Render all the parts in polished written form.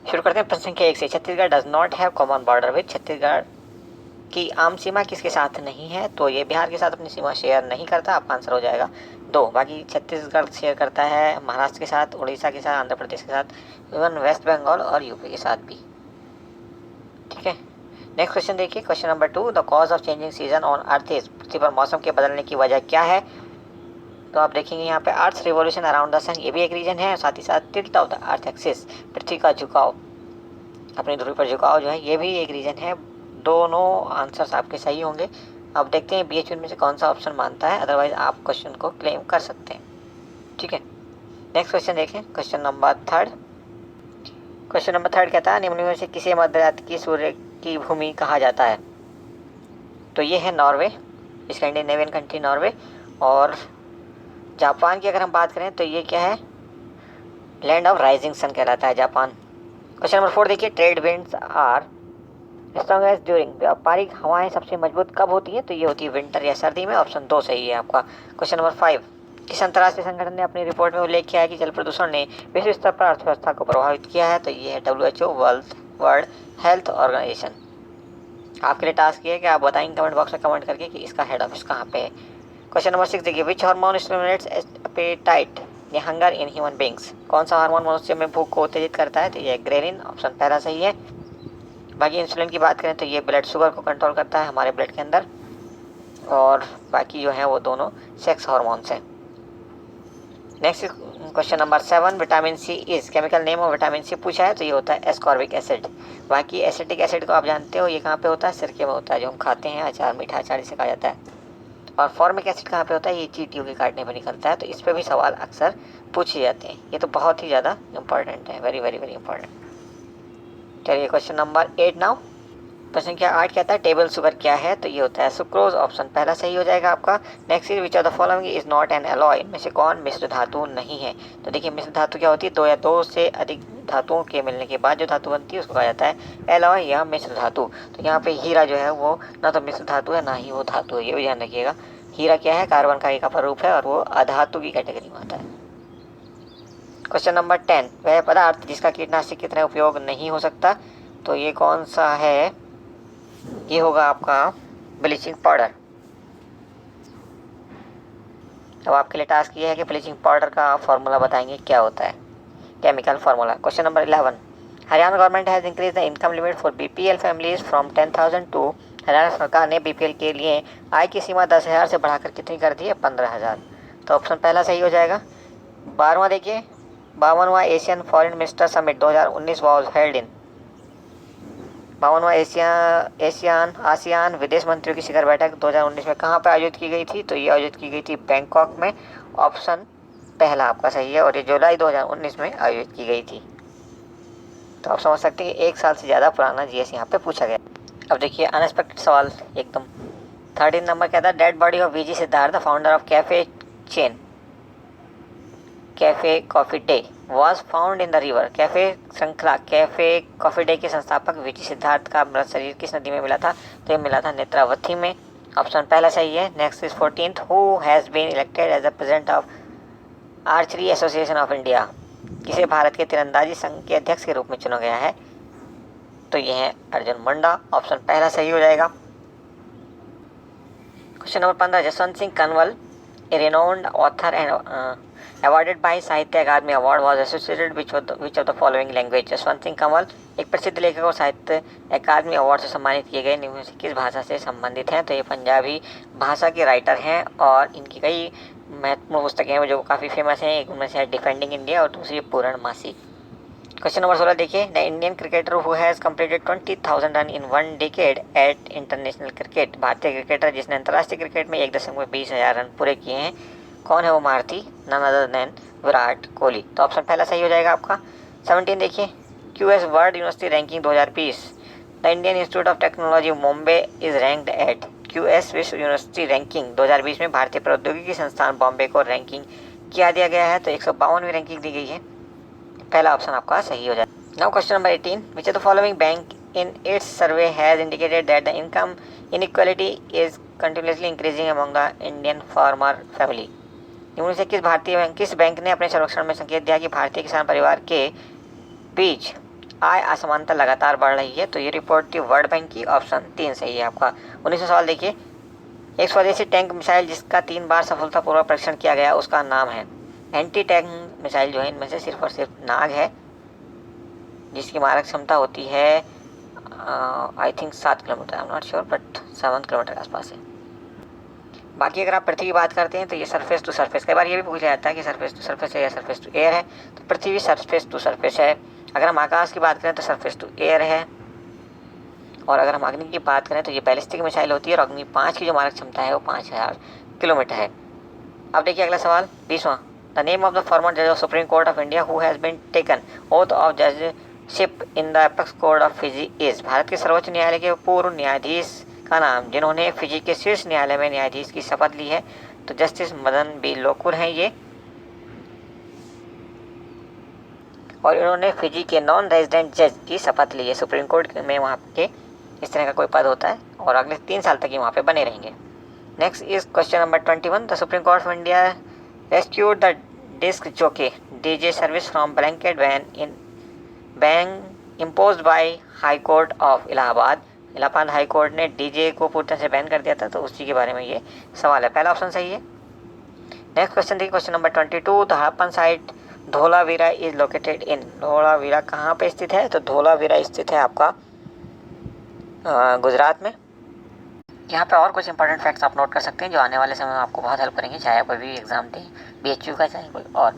शुरू करते हैं प्रश्न संख्या 1 से। Chhattisgarh does not have common border with, Chhattisgarh की आम सीमा किसके साथ नहीं है? तो ये बिहार के साथ अपनी सीमा शेयर नहीं करता, आपका आंसर हो जाएगा 2। बाकी छत्तीसगढ़ शेयर करता है महाराष्ट्र के साथ, उड़ीसा के साथ, आंध्र प्रदेश के साथ, इवन वेस्ट बंगाल और यूपी के साथ भी। ठीक है, नेक्स्ट क्वेश्चन देखिए, question number 2, the cause of changing season on earth is, पृथ्वी पर मौसम के बदलने की वजह क्या है? तो आप देखेंगे यहाँ पे earth revolution around the sun, ये भी एक रीजन है, साथ ही साथ tilt of the earth axis, पृथ्वी का झुकाव, अपनी ध्रुव पर झुकाव जो है, ये भी एक रीजन है। दोनों आंसर्स आपके सही होंगे। अब देखते हैं बीएच में से कौन सा ऑप्शन मानता है, अदरवाइज आप क्वेश्चन को क्लेम कर सकते हैं। ठीक है, नेक्स्ट क्वेश्चन देखें, क्वेश्चन नंबर 3। क्वेश्चन नंबर 3 कहता है निम्न में से किसे मध्य रात्रि की सूर्य की भूमि कहा जाता है? तो ये है नॉर्वे, स्कैंडिनेवियन कंट्री नॉर्वे। और जापान की अगर हम बात करें तो ये क्या है, लैंड ऑफ राइजिंग सन कहलाता है जापान। क्वेश्चन नंबर 4 देखिए, trade winds are strongest during, व्यापारिक हवाएं सबसे मजबूत कब होती हैं? तो ये होती है विंटर या सर्दी में, ऑप्शन 2 सही है आपका। क्वेश्चन नंबर 5, किस अंतर्राष्ट्रीय संगठन ने अपनी रिपोर्ट में उल्लेख किया है कि जल प्रदूषण ने विश्व स्तर पर अर्थव्यवस्था को प्रभावित किया है? तो ये है WHO, वर्ल्ड हेल्थ ऑर्गेनाइजेशन। आपके लिए टास्क ये है कि आप बताएंगे कमेंट बॉक्स में कमेंट करके कि इसका हेड ऑफिस कहाँ पे है। क्वेश्चन नंबर 6 देखिए, विच हार्मोन स्टिमुलेट्स एपेटाइट या हंगर इन ह्यूमन बींग्स, कौन सा हार्मोन मनुष्य में भूख को उत्तेजित करता है? तो ये ग्रेलिन, ऑप्शन पहला सही है। बाकी इंसुलिन की बात करें तो ये ब्लड शुगर को कंट्रोल करता है हमारे ब्लड के अंदर, और बाकी जो है वो दोनों सेक्स हार्मोन्स हैं। Next question number 7, vitamin C is chemical name of vitamin C पूछा है, तो ये होता है एस्कॉर्बिक एसिड। बाकी एसिटिक एसिड को आप जानते हो, ये कहाँ पे होता है? सिरके में होता है, जो हम खाते हैं अचार, मीठा अचार इसे कहा जाता है। और फॉर्मिक एसिड कहाँ पे होता है? ये चींटियों के काटने पर निकलता है। तो इस पर भी सवाल अक्सर पूछे जाते हैं, ये तो बहुत ही ज़्यादा इंपॉर्टेंट है, वेरी वेरी वेरी इंपॉर्टेंट। चलिए क्वेश्चन नंबर 8 नाउ। प्रश्न क्या 8 कहता है टेबल शुगर क्या है? तो ये होता है सुक्रोज, ऑप्शन पहला सही हो जाएगा आपका। Next is which of the following is not an alloy, इनमें से कौन मिश्र धातु नहीं है? तो देखिए मिश्र धातु क्या होती है, 2 या 2 से अधिक धातुओं के मिलने के बाद जो धातु बनती है उसको कहा जाता है एलॉय या मिश्र धातु। तो यहाँ पे हीरा जो है वो ना तो मिश्र धातु है ना ही वो धातु है, ये भी ध्यान रखिएगा। हीरा क्या है, कार्बन का एक अपरूप है और वो अधातु की कैटेगरी में आता है। क्वेश्चन नंबर 10, वह पदार्थ जिसका कीटनाशक की तरह उपयोग नहीं हो सकता? तो ये कौन सा है? ये होगा आपका ब्लीचिंग पाउडर। अब आपके लिए टास्क ये है कि ब्लीचिंग पाउडर का फॉर्मूला बताएंगे क्या होता है, chemical formula. Question number 11, Haryana government has increase the income limit for BPL families from 10,000 to, Haryana सरकार ने BPL के लिए आय की सीमा 10,000 से बढ़ाकर कितनी कर दी है? 15,000। तो ऑप्शन पहला सही हो जाएगा। 12वां देखिए, 52वां Asian foreign minister summit 2019 was held in, 52वां आसियान विदेश मंत्रियों की शिखर बैठक 2019 में कहाँ पर आयोजित की गई थी? तो ये आयोजित की गई थी बैंकॉक में, ऑप्शन पहला आपका सही है, और ये जुलाई 2019 में आयोजित की गई थी। तो आप समझ सकते हैं कि 1 साल से ज़्यादा पुराना GS यहाँ पे पूछा गया। अब देखिए अनएक्सपेक्टेड सवाल एकदम। 13 नंबर कहता है dead body of VG Siddharth, founder of cafe chain cafe coffee day was found in the river, cafe श्रृंखला कैफे कॉफी डे के संस्थापक VG सिद्धार्थ का मृत शरीर किस नदी में मिला था? तो ये मिला था नेत्रावती में, ऑप्शन पहला सही है। Next is 14th, who has been elected as the president of archery association of India, किसे भारत के तीरंदाजी संघ के अध्यक्ष के रूप में चुना गया है? तो ये है अर्जुन मुंडा, ऑप्शन पहला सही हो जाएगा। Question number 15, Jaswant Singh Kanwal, a renowned author and awarded by Sahitya Akademi award was associated which of the following language, Jaswant Singh Kanwal एक प्रसिद्ध लेखक और साहित्य अकादमी अवार्ड से सम्मानित किए गए निम्न में से किस भाषा से संबंधित हैं? तो ये पंजाबी भाषा के राइटर हैं और इनकी कई महत्वपूर्ण पुस्तकें हैं जो काफ़ी फेमस हैं। एक उनमें से है डिफेंडिंग इंडिया और दूसरी पूर्णमासी। क्वेश्चन नंबर 16 देखिए, the Indian cricketer who has completed 20,000 run in 1 decade at international cricket, भारतीय क्रिकेटर जिसने अंतर्राष्ट्रीय क्रिकेट में 1.20,000 रन पूरे किए हैं, कौन है वो महारथी? None other than Virat Kohli. तो ऑप्शन पहला सही हो जाएगा आपका। 17 देखिए, QS world university ranking 2020, the Indian institute of technology Mumbai is ranked at, QS विश्व यूनिवर्सिटी रैंकिंग 2020 में भारतीय प्रौद्योगिकी संस्थान बॉम्बे को रैंकिंग क्या दिया गया है? तो 152वीं रैंकिंग दी गई है, पहला ऑप्शन आपका सही हो जाएगा। Now question number 18, which of the following bank in its survey has indicated that the income inequality is continuously increasing among the Indian farmer family, इनमें से किस बैंक ने अपने सर्वेक्षण में संकेत दिया कि भारतीय किसान परिवार के बीच आय असमानता लगातार बढ़ रही है, तो ये रिपोर्ट थी वर्ल्ड बैंक की, ऑप्शन 3 सही है आपका। 19वां सवाल देखिए, एक स्वदेशी टैंक मिसाइल जिसका 3 बार सफलतापूर्वक परीक्षण किया गया उसका नाम है। एंटी टैंक मिसाइल जो है इनमें से सिर्फ और सिर्फ नाग है, जिसकी मारक क्षमता होती है I think 7 kilometre, I am not sure but 7 kilometre के आसपास है। बाकी अगर आप पृथ्वी की बात करते हैं तो ये सरफेस टू सरफेस, कई बार ये भी पूछा जाता है कि सरफेस टू सरफेस है या सरफेस टू एयर है, तो पृथ्वी सरफेस टू सरफेस है। अगर हम आकाश की बात करें तो सरफेस टू एयर है, और अगर हम अग्नि की बात करें तो ये बैलिस्टिक मिसाइल होती है, और अग्नि 5 की जो मारक क्षमता है वो 5000 किलोमीटर है। अब देखिए अगला सवाल 20वां, the name of the former जज of supreme court of India who has been taken oath of judgeship in the apex court of Fiji is. Bharat के सर्वोच्च न्यायालय के पूर्व न्यायाधीश का नाम जिन्होंने फिजी के शीर्ष न्यायालय में न्यायाधीश की शपथ ली है, तो जस्टिस मदन बी लोकुर हैं ये, और इन्होंने फिजी के नॉन रेजिडेंट जज की शपथ ली है। सुप्रीम कोर्ट में वहाँ के इस तरह का कोई पद होता है, और अगले 3 साल तक ये वहाँ पे बने रहेंगे। Next is question number 21, the supreme court of India rescued the disc jockey DJ service from blanket ban imposed by high court of Allahabad. Allahabad high court ने डीजे को पूरी तरह से बैन कर दिया था, तो उसी के बारे में ये सवाल है, पहला ऑप्शन सही है। नेक्स्ट क्वेश्चन देखिए, question number 22, the Harappan site Dholavira is located in. Dholavira कहाँ पे स्थित है, तो धोलावीरा स्थित है आपका गुजरात में। यहाँ पे और कुछ इंपॉर्टेंट फैक्ट्स आप नोट कर सकते हैं जो आने वाले समय में आपको बहुत हेल्प करेंगे, चाहे आप कोई भी एग्जाम दें, BHU का चाहे कोई और।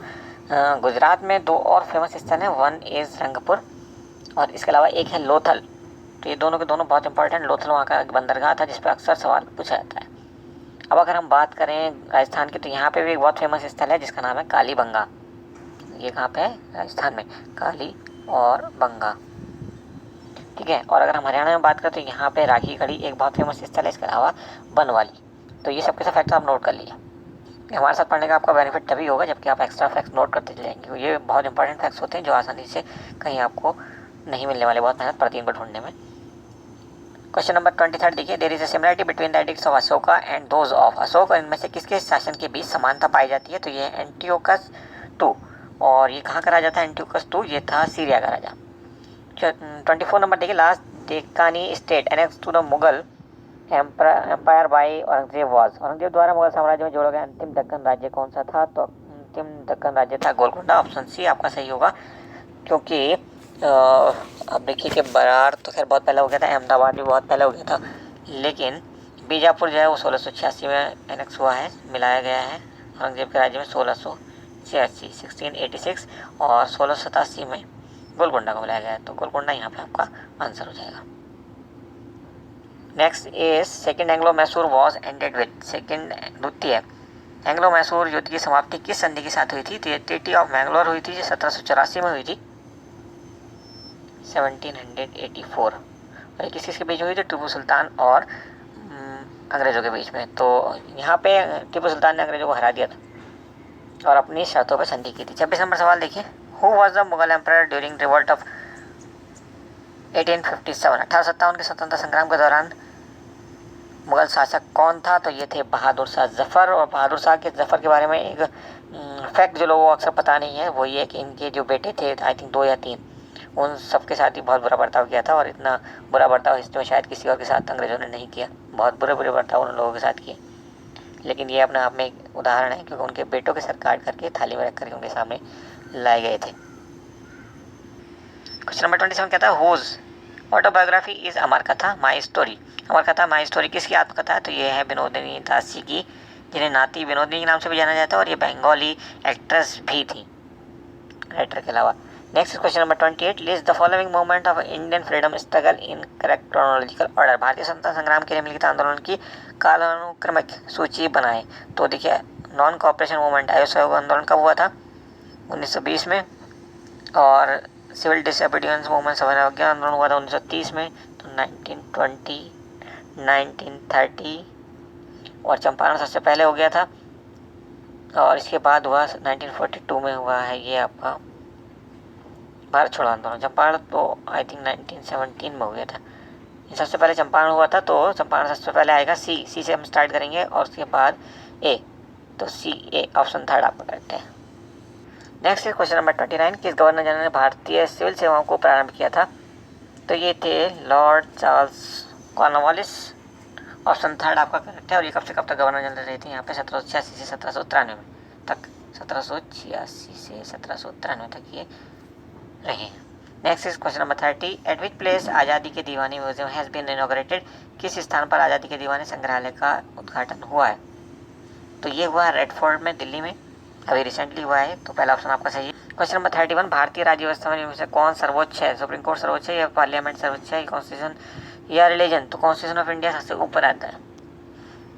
गुजरात में 2 और फेमस स्थल हैं, वन इज़ रंगपुर और इसके अलावा एक है लोथल। तो ये दोनों के दोनों बहुत इंपॉर्टेंट। लोथल वहाँ का एक बंदरगाह था जिस पर अक्सर सवाल पूछा जाता है। अब अगर हम बात करें राजस्थान की, तो यहाँ पे भी एक बहुत फेमस स्थल है जिसका नाम है कालीबंगा। ये कहाँ पे है, राजस्थान में, काली और बंगा, ठीक है। और अगर हम हरियाणा में बात करें तो यहाँ पे राखी गढ़ी एक बहुत फेमस स्थल है, इसके अलावा बनवाली। तो ये सबके सब फैक्ट्स आप नोट कर लिए। हमारे साथ पढ़ने का आपका बेनिफिट तभी होगा जबकि आप एक्स्ट्रा फैक्ट्स नोट करते चले जाएंगे। ये बहुत इंपॉर्टेंट फैक्ट्स होते हैं जो आसानी से कहीं आपको नहीं मिलने वाले, बहुत मेहनत पड़ती है इनको ढूंढने में। क्वेश्चन नंबर 23 देखिए, there is a similarity between the edicts of Ashoka and those of Ashok. इनमें से किसके शासन के बीच समानता पाई जाती है, तो ये एंटियोकस II, और ये कहाँ का राजा था एंटियोकस II, ये था सीरिया का राजा। 24 नंबर देखिए, last Deccani state annex to the Mughal empire by Aurangzeb was. Aurangzeb द्वारा मुगल साम्राज्य में जोड़ा गया अंतिम दक्कन राज्य कौन सा था, तो अंतिम दक्कन राज्य था गोलकोंडा। ऑप्शन सी आपका सही होगा, क्योंकि अब देखिए कि बरार तो खैर बहुत पहले हो गया था, अहमदाबाद भी बहुत पहले हो गया था, लेकिन बीजापुर जो है वो 1686 में एनेक्स हुआ है, मिलाया गया है औरंगजेब के राज्य में 1686 और 1687 में गोलकोंडा को मिलाया गया है। तो गोलकोंडा यहाँ पे आपका आंसर हो जाएगा। Next is second Anglo Mysore was ended with. द्वितीय एंग्लो मैसूर युद्ध की समाप्ति किस संधि के साथ हुई थी, तो ये ट्रीटी ऑफ मैंगलोर हुई थी जो 1784 में हुई थी, 1784। और ये किस किस के बीच हुई थी, टीपू सुल्तान और अंग्रेज़ों के बीच में। तो यहाँ पे टीपू सुल्तान ने अंग्रेज़ों को हरा दिया था और अपनी शर्तों पर संधि की थी। 26 नंबर सवाल देखिए, who was the Mughal emperor during revolt of 1857। 1857 के स्वतंत्रता संग्राम के दौरान मुगल शासक कौन था, तो ये थे बहादुर शाह जफ़र। और बहादुर शाह के जफ़र के बारे में एक फैक्ट जो लोगों को अक्सर पता नहीं है वो ये है कि इनके जो बेटे थे आई थिंक 2 या 3, उन सबके साथ ही बहुत बुरा बर्ताव किया था, और इतना बुरा बर्ताव हिस्ट्री में शायद किसी और के साथ अंग्रेज़ों ने नहीं किया। बहुत बुरे बुरे बर्ताव उन लोगों के साथ किए, लेकिन ये अपने आप में एक उदाहरण है क्योंकि उनके बेटों के सर काट करके थाली में रख करके उनके सामने लाए गए थे। क्वेश्चन नंबर 27 कहता है, हुज ऑटोबायोग्राफी इज़ अमर कथा माई स्टोरी। अमर कथा माई स्टोरी किसकी आत्मकथा है, तो ये है विनोदिनी दास जी की, जिन्हें नाती विनोदिनी के नाम से भी जाना जाता है, और ये बंगाली एक्ट्रेस भी थी राइटर के अलावा। Next question number 28, list the following movement of Indian freedom struggle in correct chronological order. भारतीय स्वतंत्रता संग्राम के लिए मिलित आंदोलन की कालानुक्रमिक सूची बनाएं। तो देखिए, नॉन कोऑपरेशन मूवमेंट असहयोग आंदोलन कब हुआ था, 1920 में, और सिविल डिसोबीडियंस मूवमेंट सवर्ण अवज्ञा आंदोलन हुआ था 1930 में, तो 1920, 1930, और चंपारण सबसे पहले हो गया था, और इसके बाद हुआ 1942 में हुआ है ये आपका भारत छोड़ो आंदोलन। चंपारण तो आई थिंक 1917 में हो गया था। ये सबसे पहले चंपारण हुआ था, तो चंपारण सबसे पहले आएगा सी से हम स्टार्ट करेंगे, और उसके बाद ए, तो सी ए ऑप्शन 3 आपका करेक्ट है। नेक्स्ट क्वेश्चन नंबर 29, किस गवर्नर जनरल ने भारतीय सिविल सेवाओं को प्रारंभ किया था? तो ये थे Lord Charles Cornwallis. Option third आपका करेक्ट है। और ये कब से कब तक गवर्नर जनरल रहे थे यहाँ पे? 1786 से 1793 तक। 1786 से 1793 तक ये रहे हैं। Next is question number 30, eight which place आज़ादी के दीवानी म्यूजियम हैज़ बीन इनॉग्रेटेड? किस स्थान पर आज़ादी के दीवानी संग्रहालय का उद्घाटन हुआ है? तो ये हुआ रेड फोर्ट में, दिल्ली में, अभी रिसेंटली हुआ है। तो पहला ऑप्शन आपका सही है। क्वेश्चन नंबर 31, भारतीय राज्य व्यवस्था में इनमें से कौन सर्वोच्च है? सुप्रीम कोर्ट सर्वोच्च है या पार्लियामेंट सर्वोच्च है, कॉन्स्टिट्यूशन या रिलीजन? तो कॉन्स्टिट्यूशन ऑफ इंडिया सबसे ऊपर आता है।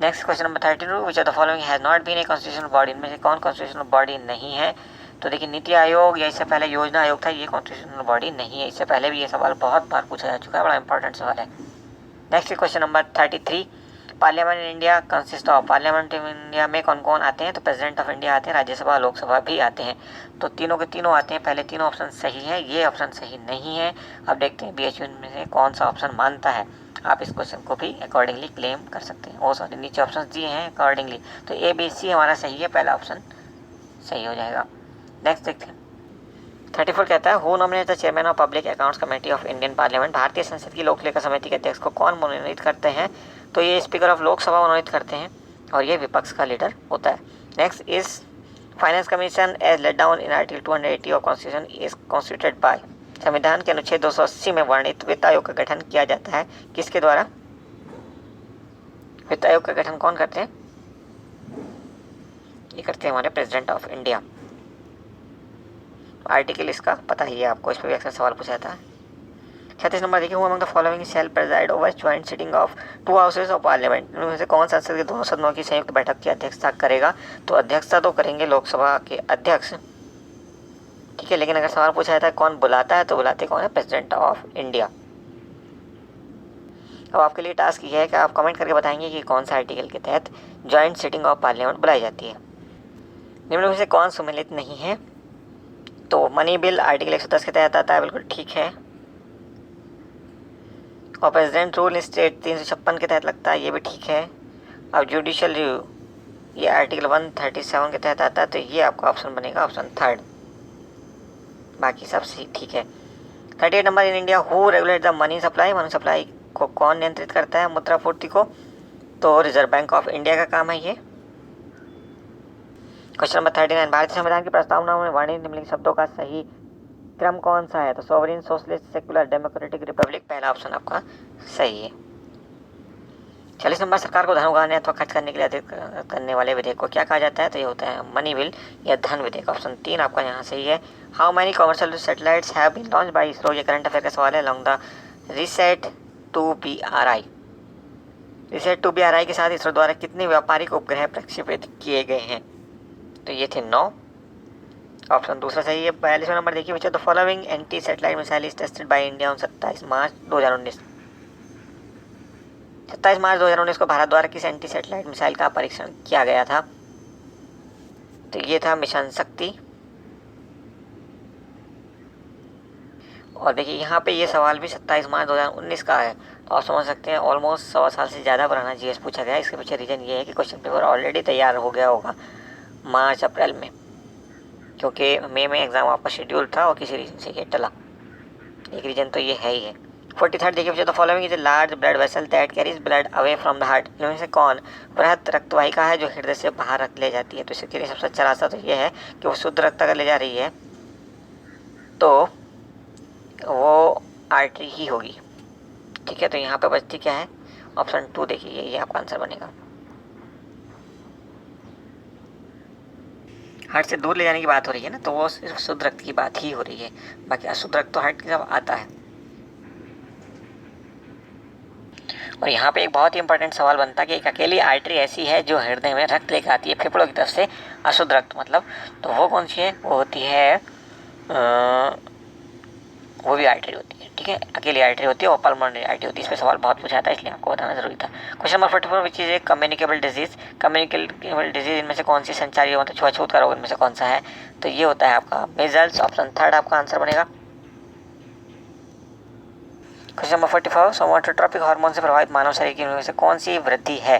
Next question number 32, which of the following has not been a constitutional body? इनमें से कौन कॉन्स्टिट्यूशनल बॉडी नहीं है? तो देखिए नीति आयोग या इससे पहले योजना आयोग था, ये कॉन्स्टिट्यूशनल बॉडी नहीं है। इससे पहले भी ये सवाल बहुत बार पूछा जा चुका है, बड़ा इंपॉर्टेंट सवाल है। Next question number 33, parliament in India consist of? Parliament in India में कौन कौन आते हैं? तो प्रेसिडेंट ऑफ इंडिया आते हैं, राज्यसभा लोकसभा भी आते हैं। तो तीनों के तीनों आते हैं। पहले तीनों ऑप्शन सही है, ये ऑप्शन सही नहीं है। अब देखते हैं BHU में से कौन सा ऑप्शन मानता है। आप इस क्वेश्चन को भी अकॉर्डिंगली क्लेम कर सकते हैं। सॉरी, नीचे ऑप्शन दिए हैं अकॉर्डिंगली। तो ABC हमारा सही है, पहला ऑप्शन सही हो जाएगा। नेक्स्ट देखते हैं 34 कहता है, who nominate the chairman of public accounts committee of Indian parliament? भारतीय संसद की लोक लेखा समिति के अध्यक्ष को कौन मनोनीत करते हैं? तो ये स्पीकर ऑफ लोकसभा मनोनीत करते हैं और ये विपक्ष का लीडर होता है। Next is finance commission as laid down in article 280 of constitution is constituted by? संविधान के अनुच्छेद 280 में वर्णित वित्त आयोग का गठन किया जाता है किसके द्वारा? वित्त आयोग का गठन कौन करते हैं? ये करते हैं हमारे प्रेसिडेंट ऑफ इंडिया। आर्टिकल इसका पता ही है आपको, इस पर भी अक्सर सवाल पूछा जाता है। 36 नंबर देखिए, among the following shall preside over joint sitting of two houses of parliament? इनमें से कौन संसद के दोनों सदनों की संयुक्त बैठक की अध्यक्षता करेगा? तो अध्यक्षता तो करेंगे लोकसभा के अध्यक्ष, ठीक है, लेकिन अगर सवाल पूछा जाता है कौन बुलाता है, तो बुलाते कौन है? President of India. अब आपके लिए टास्क ये है कि आप कमेंट करके बताएंगे कि कौन सा आर्टिकल के तहत ज्वाइंट सिटिंग ऑफ पार्लियामेंट बुलाई जाती है। निम्न में से कौन सम्मिलित नहीं है? तो मनी बिल आर्टिकल 110 के तहत आता है, बिल्कुल ठीक है। और प्रेसिडेंट रूल इन स्टेट 356 के तहत लगता है, ये भी ठीक है। अब जुडिशियल रिव्यू ये आर्टिकल 137 के तहत आता है, तो ये आपका ऑप्शन बनेगा ऑप्शन थर्ड। बाकी सब सही ठीक है। 38 number, in India who regulate the money supply? Money supply को कौन नियंत्रित करता है, मुद्रा पूर्ति को? तो रिजर्व बैंक ऑफ इंडिया का काम है ये। क्वेश्चन नंबर 39, भारतीय संविधान की प्रस्तावना में वर्णित निम्नलिखित शब्दों का सही क्रम कौन सा है? तो sovereign, socialist, secular, democratic, Republic, पहला ऑप्शन आपका सही है। 40 नंबर, सरकार को धन उगाने अथवा खर्च करने के लिए अधिक करने वाले विधेयक को क्या कहा जाता है? तो ये होता है मनी बिल या धन विधेयक। ऑप्शन 3 आपका यहाँ सही है। How many commercial satellites have been launch by ISRO? ये करंट अफेयर का सवाल है। Along the reset to BRI, reset to BRI के साथ इसरो द्वारा कितने व्यापारिक उपग्रह प्रक्षेपित किए गए हैं? तो ये थे 9, ऑप्शन दूसरा सही है। 42वां नंबर देखिए, विच of the following anti satellite missile is tested by India on 27 मार्च 2019? 27 मार्च 2019 को भारत द्वारा किस एंटी सैटेलाइट मिसाइल का परीक्षण किया गया था? तो ये था मिशन शक्ति। और देखिए यहाँ पे ये सवाल भी 27 मार्च 2019 का है, तो आप समझ सकते हैं ऑलमोस्ट 100 साल से ज़्यादा पुराना GS पूछा गया है। इसके पीछे रीज़न ये है कि क्वेश्चन पेपर ऑलरेडी तैयार हो गया होगा मार्च अप्रैल में, क्योंकि मई में एग्ज़ाम आपका शेड्यूल था और किसी रीज़न से ये टला। एक रीज़न तो ये है ही है। 43 देखिए, the following is a large blood vessel that carries blood away from the heart? इनमें से कौन बृहत रक्तवाहिका है जो हृदय से बाहर रक्त ले जाती है? तो इसके लिए सबसे अच्छा रास्ता तो ये है कि वो शुद्ध रक्त अगर ले जा रही है तो वो आर्टरी ही होगी, ठीक है। तो यहाँ पे बचती क्या है? ऑप्शन 2 देखिए, ये आपका आंसर बनेगा। हार्ट से दूर ले जाने की बात हो रही है ना, तो वो सिर्फ शुद्ध रक्त की बात ही हो रही है, बाकी अशुद्ध रक्त तो हार्ट की तरफ आता है। और यहाँ पे एक बहुत ही इंपॉर्टेंट सवाल बनता है कि एक अकेली आर्टरी ऐसी है जो हृदय में रक्त लेकर आती है फेफड़ों की तरफ से, अशुद्ध रक्त मतलब, तो वो कौन सी है? वो होती है वो भी आर्टरी होती है, ठीक है, अकेली आर्टरी होती है और पल्मोनरी आर्टरी होती है। इस पर सवाल बहुत पूछा था, इसलिए आपको बताना जरूरी था। Question number 44, which is a communicable disease? Communicable disease इनमें से कौन सी संचारी मतलब छुआछूत का रोग इनमें से कौन सा है? तो ये होता है आपका मेजल्स। ऑप्शन 3 आपका आंसर बनेगा। क्वेश्चन नंबर 45, सोमाटोट्रोपिक हार्मोन से प्रभावित मानव शरीर की इनमें से कौन सी वृद्धि है?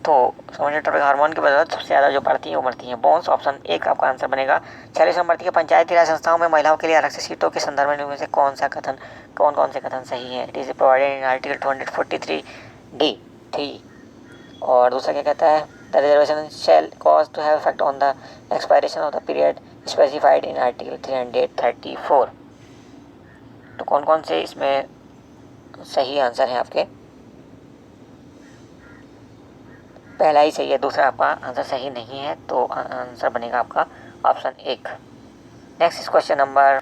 तो समझिए टॉपिक हार्मोन की बदौलत सबसे ज़्यादा जो बढ़ती हैं वो बढ़ती हैं बोन्स। ऑप्शन एक आपका आंसर बनेगा। 46 नंबर की पंचायती राज संस्थाओं में महिलाओं के लिए आरक्षित सीटों के संदर्भ में से कौन कौन से कथन सही है? It is provided in article 243 D three. और दूसरा क्या कहता है? The reservation shall cease to have effect on the expiration of the period specified in article 334। तो कौन कौन से इसमें सही आंसर है आपके? पहला ही सही है, दूसरा आपका आंसर सही नहीं है, तो आंसर बनेगा आपका ऑप्शन एक। नेक्स्ट इज क्वेश्चन नंबर,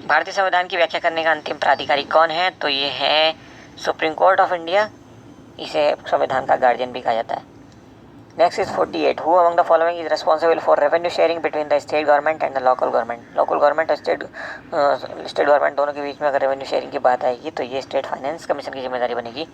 भारतीय संविधान की व्याख्या करने का अंतिम प्राधिकारी कौन है? तो ये है सुप्रीम कोर्ट ऑफ इंडिया। इसे संविधान का गार्जियन भी कहा जाता है। Next is 48, who among the following is responsible for revenue sharing between the state government and the local government? Local government और स्टेट गवर्नमेंट दोनों के बीच में अगर रेवेन्यू शेयरिंग की बात आएगी तो ये स्टेट फाइनेंस कमीशन की जिम्मेदारी बनेगी।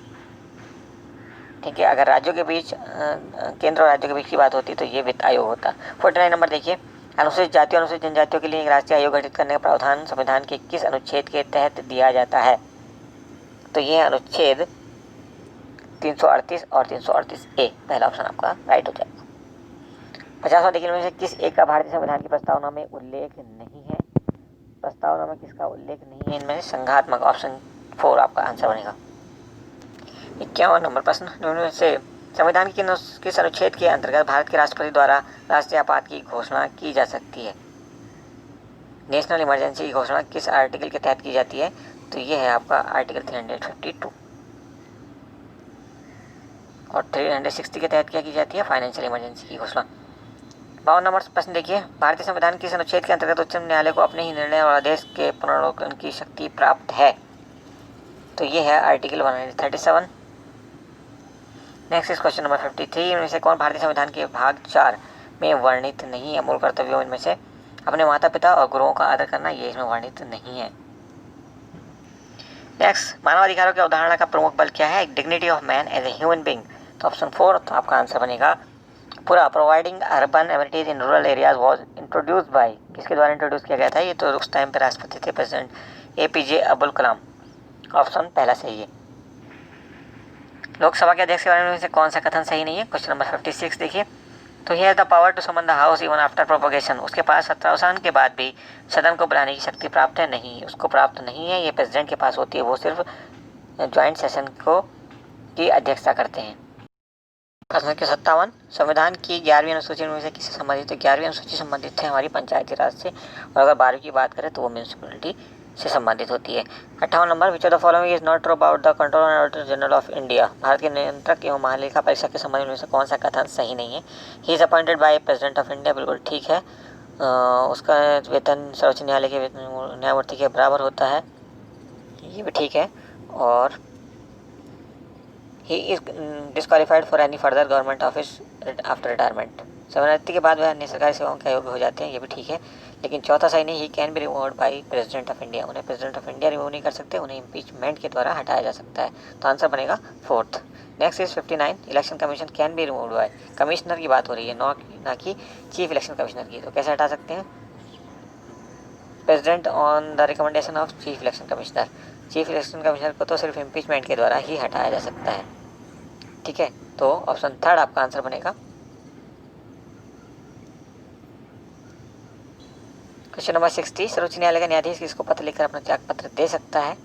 ठीक है, अगर राज्यों के बीच केंद्र और राज्यों के बीच की बात होती तो ये वित्त आयोग होता। 49 नंबर देखिए, अनुसूचित जातियों और अनुसूचित जनजातियों के लिए एक राष्ट्रीय आयोग गठित करने का प्रावधान संविधान के किस अनुच्छेद के तहत दिया जाता है? तो ये है अनुच्छेद 338 और 338 ए। पहला ऑप्शन आपका राइट हो जाएगा। 50वां देखिए, इनमें से किस एक का भारतीय संविधान की प्रस्तावना में उल्लेख नहीं है? प्रस्तावना में किसका उल्लेख नहीं है? इनमें से संघात्मक, ऑप्शन 4 आपका आंसर बनेगा। 51 नंबर प्रश्न, इनमें से संविधान की किस अनुच्छेद के अंतर्गत भारत के राष्ट्रपति द्वारा राष्ट्रीय आपात की घोषणा की जा सकती है? नेशनल इमरजेंसी की घोषणा किस आर्टिकल के तहत की जाती है? तो ये है आपका आर्टिकल 352। और 360 के तहत क्या की जाती है? फाइनेंशियल इमरजेंसी की घोषणा। 52 नंबर प्रश्न देखिए, भारतीय संविधान किस अनुच्छेद के अंतर्गत उच्च न्यायालय को अपने ही निर्णय और आदेश के पुनर्वलोकन की शक्ति प्राप्त है? तो ये है article 137। Next is question number 53, इनमें से कौन भारतीय संविधान के भाग 4 में वर्णित नहीं है? मूल कर्तव्यों इनमें से अपने माता पिता और गुरुओं का आदर करना, ये इसमें वर्णित नहीं है। नेक्स्ट, मानवाधिकारों की अवधारणा का प्रमुख बल क्या है? Dignity of man as a human being. तो ऑप्शन 4 तो आपका आंसर बनेगा पूरा। Providing urban amenities in rural areas was introduced by, किसके द्वारा इंट्रोड्यूस किया गया था? ये तो उस टाइम पे राष्ट्रपति थे president APJ Abdul Kalam. Option पहला सही है। लोकसभा के अध्यक्ष के बारे में से कौन सा कथन सही नहीं है? क्वेश्चन नंबर 56 देखिए, तो he has the power to summon the house even after prorogation. उसके पास सत्रावसान के बाद भी सदन को बुलाने की शक्ति प्राप्त है? नहीं, उसको प्राप्त नहीं है, ये प्रेसिडेंट के पास होती है। वो सिर्फ ज्वाइंट सेशन को की अध्यक्षता करते हैं। प्रश्न संख्या 57, संविधान की 11वीं अनुसूची में से किससे संबंधित है? 11वीं अनुसूची संबंधित है हमारी पंचायती राज से, और अगर 12वीं की बात करें तो वो म्यूनसिपैलिटी से संबंधित होती है। 58 number, which of the following is not true about the controller and auditor general of India? Bharat के नियंत्रक एवं महालेखा परीक्षक के संबंध में से कौन सा कथन सही नहीं है? He is appointed by president of India, बिल्कुल ठीक है। उसका वेतन सर्वोच्च न्यायालय के न्यायमूर्ति के बराबर होता है, ये भी ठीक है। और he is disqualified for any further government office after retirement. सेवानिवृत्ति के बाद वह अन्य सरकारी सेवाओं के योग्य हो जाते हैं, ये भी ठीक है। लेकिन चौथा सही नहीं, he can be removed by president of India. उन्हें प्रेसिडेंट ऑफ इंडिया रिमूव नहीं कर सकते, उन्हें इम्पीचमेंट के द्वारा हटाया जा सकता है। तो आंसर बनेगा 4th। Next is 59, election commission can be removed by, commissioner की बात हो रही है, ना कि चीफ इलेक्शन कमिश्नर की। तो कैसे हटा सकते हैं? President on the recommendation of chief election commissioner. Chief election commissioner को तो सिर्फ इम्पीचमेंट के द्वारा ही हटाया जा सकता है। ठीक है, तो ऑप्शन 3 आपका आंसर बनेगा। क्वेश्चन नंबर 60, सर्वोच्च न्यायालय का न्यायाधीश किसको पत्र लिखकर अपना त्याग पत्र दे सकता है?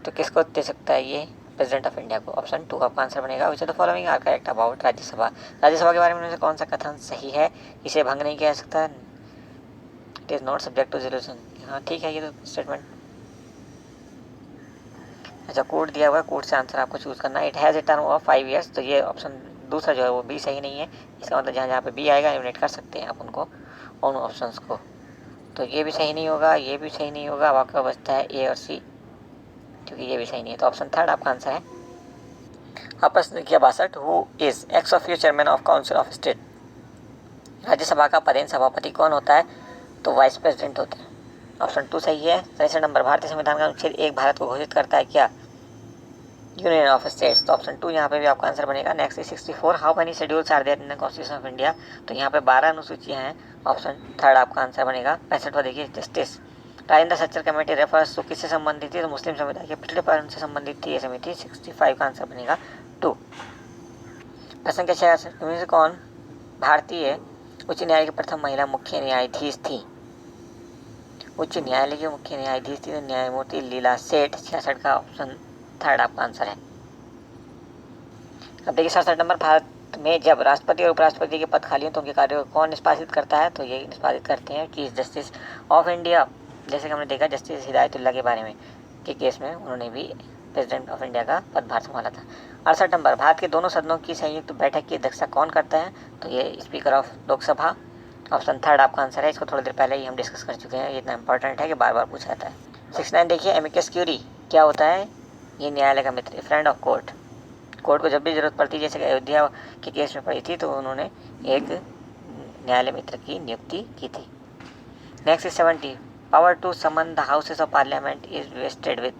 तो किसको दे सकता है ये? प्रेसिडेंट ऑफ इंडिया को। ऑप्शन 2 आपका आंसर बनेगा। Which of the following are correct about Rajya Sabha? Rajya Sabha के बारे में कौन सा कथन सही है? इसे भंग नहीं किया जा सकता, it is not subject to resolution. हाँ ठीक है, ये तो स्टेटमेंट। अच्छा, कोड दिया हुआ है, कोड से आंसर आपको चूज करना है। It has a term of 5 years। तो ये ऑप्शन दूसरा जो है वो बी सही नहीं है। इसका मतलब जहाँ जहाँ पे बी आएगा एलिमिनेट कर सकते हैं आप उनको, उन ऑप्शंस को। तो ये भी सही नहीं होगा, ये भी सही नहीं होगा। अब आपका बचता है ए और सी, क्योंकि ये भी सही नहीं है। तो ऑप्शन 3 आपका आंसर है। अब प्रश्न देखिए 62, who is ex officio chairman of council of state? Rajya Sabha का पदेन सभापति कौन होता है? तो वाइस प्रेसिडेंट होता है। ऑप्शन 2 सही है। 63 नंबर, भारतीय संविधान का अनुच्छेद 1 भारत को घोषित करता है क्या? Union of states. तो ऑप्शन 2 यहाँ पे भी आपका आंसर बनेगा। Next is 64, how many schedules are there in the constitution of India? तो यहाँ पे 12 अनुसूचियाँ हैं। ऑप्शन 3 आपका आंसर बनेगा। 65वां देखिए, justice Rajendra Sachar committee refers to किससे संबंधित थी? तो मुस्लिम समुदाय के पिछड़ेपन से संबंधित थी ये समिति। 65 का आंसर बनेगा 2। प्रश्न के 6 इनमें से कौन भारतीय उच्च न्यायालय की प्रथम महिला मुख्य न्यायाधीश थी? उच्च न्यायालय के मुख्य न्यायाधीश थी तो न्यायमूर्ति लीला सेठ। 66 का ऑप्शन थर्ड आपका आंसर है। अब देखिए 67 नंबर, भारत में जब राष्ट्रपति और उपराष्ट्रपति के पद खाली हैं तो उनके कार्यों को कौन निष्पादित करता है? तो ये निष्पादित करते हैं चीफ जस्टिस ऑफ इंडिया। जैसे कि हमने देखा जस्टिस हिदायतुल्लाह के बारे में के केस में उन्होंने भी प्रेसिडेंट ऑफ इंडिया का पदभार संभाला था। 68 नंबर, भारत के दोनों सदनों की संयुक्त बैठक की अध्यक्षता कौन करता है? तो ये speaker of Lok Sabha. Option third आपका आंसर है। इसको थोड़ी देर पहले ही हम डिस्कस कर चुके हैं, ये इतना इंपॉर्टेंट है कि बार बार पूछा जाता है। 69 देखिए, एमिकस क्यूरी क्या होता है? ये न्यायालय का मित्र, फ्रेंड ऑफ कोर्ट। कोर्ट को जब भी जरूरत पड़ती, जैसे कि अयोध्या के केस में पड़ी थी, तो उन्होंने एक न्यायालय मित्र की नियुक्ति की थी। Next is 70, power to summon the houses of parliament is vested with.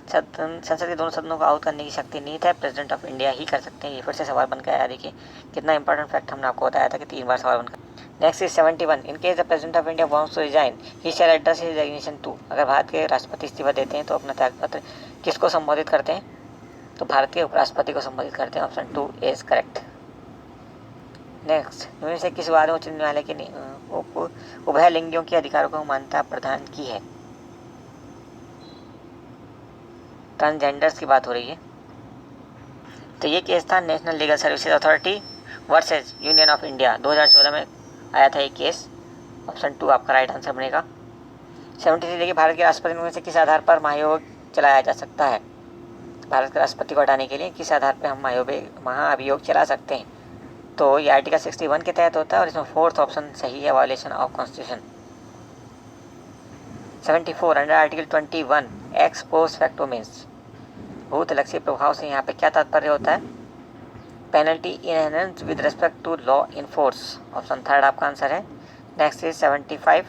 संसद के दोनों सदनों को आउट करने की शक्ति नहीं है, प्रेसिडेंट ऑफ इंडिया ही कर सकते हैं। ये फिर से सवाल बनकर आया। देखिए कितना इंपॉर्टेंट फैक्ट हमने आपको बताया था कि 3 बार सवाल बनकर। Next is 71, in case the president of India wants to resign he shall address his resignation to. अगर भारत के राष्ट्रपति इस्तीफा देते हैं तो अपना त्यागपत्र किसको संबोधित करते हैं? तो भारत के उपराष्ट्रपति को संबोधित करते हैं। Option 2 is correct. नेक्स्ट, इनमें से किस बात में उच्च न्यायालय के उभय लिंगियों के अधिकारों को मान्यता प्रदान की है? ट्रांसजेंडर्स की बात हो रही है। तो ये केस था national legal services authority versus union of India. 2014 में आया था ये केस। ऑप्शन 2 आपका राइट आंसर बनेगा। 73 देखिए, भारत के राष्ट्रपति में से किस आधार पर महाभियोग चलाया जा सकता है? भारत के राष्ट्रपति को हटाने के लिए किस आधार पर हम महाभियोग चला सकते हैं? तो ये आर्टिकल 61 के तहत होता है और इसमें 4th ऑप्शन सही है, violation of constitution. 74 under article 21 x post facto means. भूत लक्ष्य प्रभाव से यहाँ पे क्या तात्पर्य होता है? Penalty inherent with respect to law in force. Option third आपका आंसर है। Next is 75,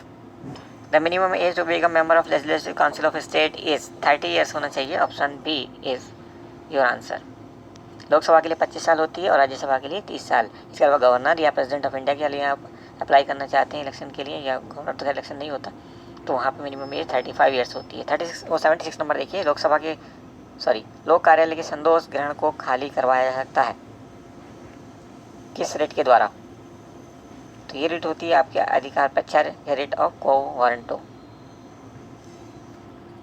the minimum age to become member of legislative council of state is 30 years होना चाहिए। Option B is your answer. Lok Sabha के लिए 25 साल होती है और राज्यसभा के लिए 30 साल। इसके अलावा गवर्नर या प्रेसिडेंट ऑफ इंडिया के लिए आप अप्लाई करना चाहते हैं इलेक्शन के लिए, या गवर्नर तो इलेक्शन नहीं होता, तो वहाँ पे मिनिमम एज 35 ईयर्स होती है। 76 नंबर देखिए, लोक कार्यालय के संतोष ग्रहण को खाली करवाया जा सकता है किस रिट के द्वारा? तो ये रिट होती है आपके अधिकार पक्षार या रिट ऑफ को वारंटो।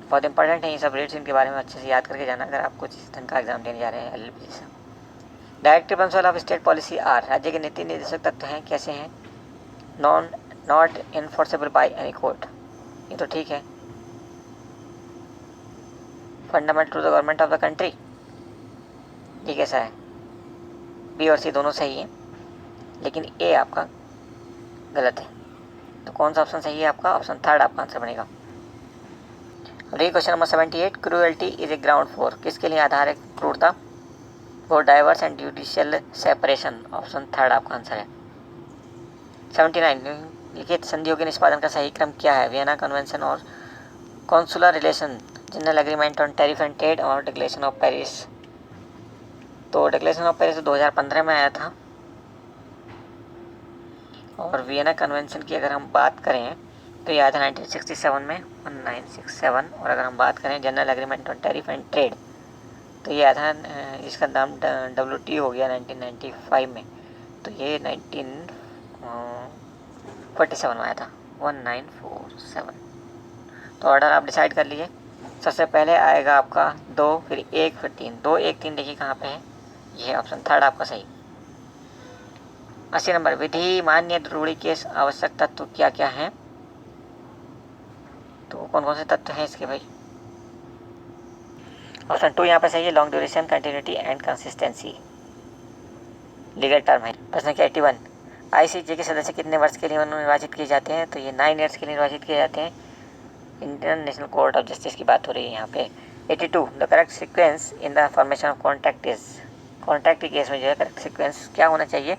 बहुत इंपॉर्टेंट है ये सब रेट्स, इनके बारे में अच्छे से याद करके जाना अगर आप कुछ ढंग का एग्जाम देने जा रहे हैं LLB से। Directive principle of state policy are, राज्य के नीति निर्देशक तत्व हैं, कैसे हैं? Not enforceable by any court, ये तो ठीक है। Fundamental to the government of the country, ये कैसा है? बी और सी दोनों सही है, लेकिन ए आपका गलत है। तो कौन सा ऑप्शन सही है आपका? ऑप्शन थर्ड आपका आंसर बनेगा। देखिए question number 78, cruelty is a ground for, किसके लिए आधार है क्रूरता? For diverse and judicial separation. Option third आपका आंसर है। 79, लिखित संधियों के निष्पादन का सही क्रम क्या है? वियना कन्वेंशन और consular relation, general agreement on tariff and trade और डिक्लेरेशन ऑफ पेरिस। तो डिक्लेरेशन ऑफ पेरिस 2015 में आया था और वियना कन्वेंशन की अगर हम बात करें तो ये आया था 1967 में, 1967। और अगर हम बात करें general agreement on tariff and trade तो ये आया था, इसका नाम WTO हो गया 1995 में। तो ये 1947 में आया था, 1947। तो ऑर्डर आप डिसाइड कर लीजिए। सबसे पहले आएगा आपका 2, फिर 1, फिर 3। 2, 1, 3 देखिए कहाँ पे है? ये ऑप्शन थर्ड आपका सही। 80 नंबर, विधि मान्य रूढ़ी के आवश्यक तत्व क्या क्या हैं? तो कौन कौन से तत्व हैं इसके भाई? ऑप्शन 2 यहाँ पे सही है, long duration, continuity and consistency, legal term है। प्रश्न के 81, ICJ के सदस्य कितने वर्ष के लिए निर्वाचित किए जाते हैं? तो ये 9 ईयर्स के लिए निर्वाचित किए जाते हैं। Indian national court of justice की बात हो रही है यहाँ पे। 82, the correct sequence in the formation of contract is, contract के केस में जो है करेक्ट सीक्वेंस क्या होना चाहिए?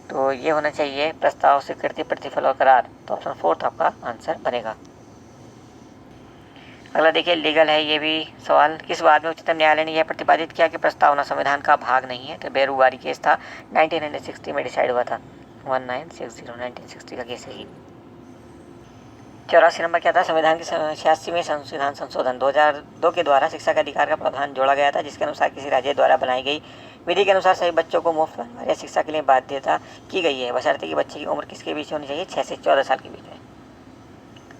तो ये होना चाहिए प्रस्ताव, स्वीकृति, प्रतिफल और करार। तो ऑप्शन 4 आपका आंसर बनेगा। अगला देखिए लीगल है ये भी सवाल, किस बात में उच्चतम न्यायालय ने यह प्रतिपादित किया कि प्रस्तावना संविधान का भाग नहीं है? तो बेरुवारी केस था, 1960 में डिसाइड हुआ था। 1960 का केस है ये। 84 नंबर क्या था, संविधान के 86वें संविधान संशोधन 2002 के द्वारा शिक्षा का अधिकार का प्रावधान जोड़ा गया था, जिसके अनुसार किसी राज्य द्वारा बनाई गई विधि के अनुसार सभी बच्चों को मुफ्त अनिवार्य शिक्षा के लिए बाध्यता की गई है, बशर्ते कि बच्चे की उम्र किसके बीच होनी चाहिए, 6 से 14 साल के बीच में।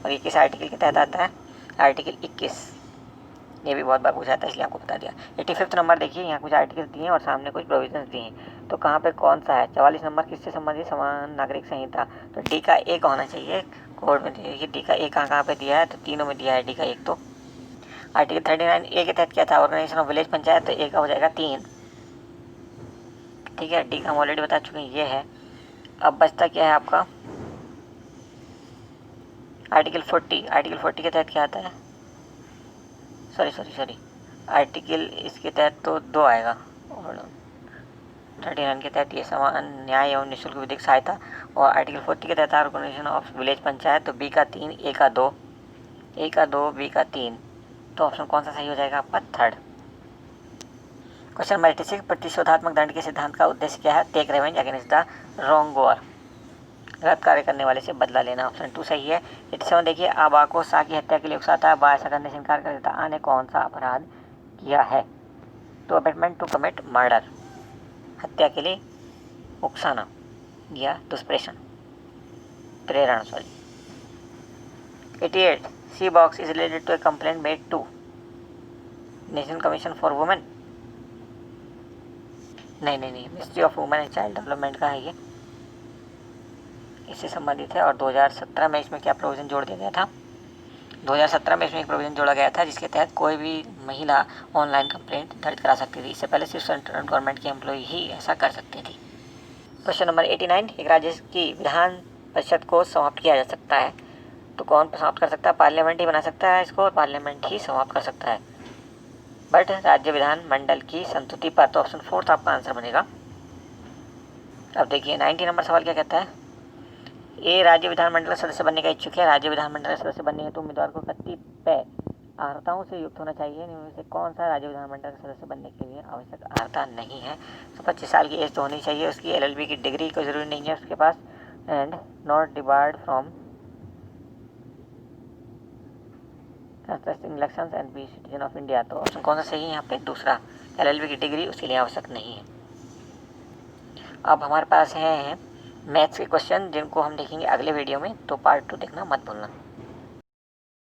और ये किस आर्टिकल के तहत आता है, आर्टिकल 21। ये भी बहुत बार पूछा था, इसलिए आपको बता दिया। 85 नंबर देखिए, यहाँ कुछ आर्टिकल दिए हैं और सामने कुछ प्रोविजंस दिए हैं, तो कहाँ पे कौन सा है। 44 नंबर किससे संबंधित, समान नागरिक संहिता, तो डी का एक होना चाहिए कोड में। देखिए डी का एक कहाँ पे दिया है, तो तीनों में दिया है डी का एक। तो आर्टिकल 39 ए के तहत क्या था, ऑर्गेनाइजेशन ऑफ विलेज पंचायत, तो ए का हो जाएगा 3। ठीक है, डी का हम ऑलरेडी बता चुके हैं, ये है। अब बचता क्या है आपका, आर्टिकल 40। आर्टिकल 40 के तहत क्या आता है, सॉरी आर्टिकल इसके तहत तो 2 आएगा, और 39 के तहत ये समान न्याय एवं निःशुल्क विधिक सहायता, और आर्टिकल 40 के तहत ऑर्गेनाइजेशन ऑफ विलेज पंचायत, तो बी का 3, ए का 2, बी का 3। तो ऑप्शन कौन सा सही हो जाएगा आपका, थर्ड। क्वेश्चन नंबर 86, प्रतिशोधात्मक दंड के सिद्धांत का उद्देश्य क्या है, take revenge against the wrong goer, गलत कार्य करने वाले से बदला लेना, ऑप्शन 2 सही है। 87 देखिए, आबा को शाह की हत्या के लिए उकसाता है, बा ऐसा करने से इनकार कर देता, आ ने कौन सा अपराध किया है, तो अबेटमेंट टू कमिट मर्डर, हत्या के लिए उकसाना या दुष्प्रेषण, प्रेरण, sorry. 88, C box is related to a complaint made to national commission for women, नहीं, ministry of women and child development का है ये, इससे संबंधित है। और 2017 में इसमें क्या प्रोविज़न जोड़ दिया गया था, 2017 में इसमें एक प्रोविज़न जोड़ा गया था जिसके तहत कोई भी महिला ऑनलाइन कंप्लेंट दर्ज करा सकती थी। इससे पहले सिर्फ सेंट्रल गवर्नमेंट की एम्प्लॉय ही ऐसा कर सकती थी। क्वेश्चन नंबर 89, एक राज्य की विधान परिषद को समाप्त किया जा सकता है, तो कौन समाप्त कर सकता है, पार्लियामेंट ही बना सकता है इसको, और पार्लियामेंट ही समाप्त कर सकता है, बट राज्य विधान मंडल की संस्तुति पर, तो ऑप्शन 4 आपका आंसर बनेगा। अब देखिए 90 नंबर सवाल क्या कहता है, ए राज्य विधानमंडल का सदस्य बनने का इच्छुक है, राज्य विधानमंडल का सदस्य बनने हेतु उम्मीदवार को कतिपय अर्हताओं से युक्त होना चाहिए, इनमें से कौन सा राज्य विधानमंडल का सदस्य बनने के लिए आवश्यक अर्हता नहीं है, तो 25 साल की एज तो होनी चाहिए उसकी, LLB की डिग्री कोई ज़रूरी नहीं है उसके पास, and not debarred from elections and be citizen of India, तो ऑप्शन कौन सा सही है यहाँ पे, दूसरा, LLB की डिग्री उसके लिए आवश्यक नहीं है। अब हमारे पास हैं मैथ्स के क्वेश्चन, जिनको हम देखेंगे अगले वीडियो में, तो पार्ट 2 देखना मत भूलना।